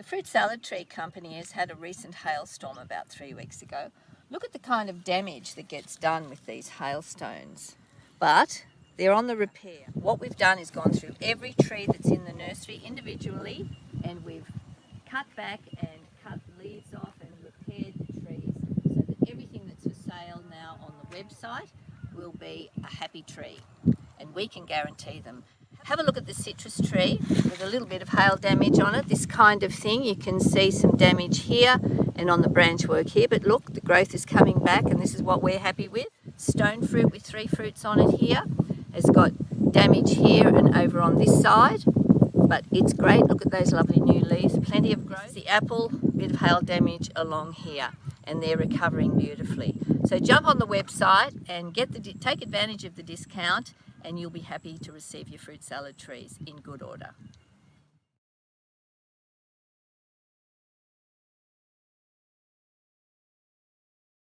The Fruit Salad Tree Company has had a recent hailstorm about 3 weeks ago. Look at the kind of damage that gets done with these hailstones. But they're on the repair. What we've done is gone through every tree that's in the nursery individually, and we've cut back and cut leaves off and repaired the trees so that everything that's for sale now on the website will be a happy tree, and we can guarantee them. Have a look at the citrus tree with a little bit of hail damage on it, this kind of thing. You can see some damage here and on the branch work here, but look, the growth is coming back and this is what we're happy with. Stone fruit with 3 fruits on it here has got damage here and over on this side, but it's great. Look at those lovely new leaves, plenty of growth. The apple, bit of hail damage along here, and they're recovering beautifully. So jump on the website and take advantage of the discount, and you'll be happy to receive your fruit salad trees in good order.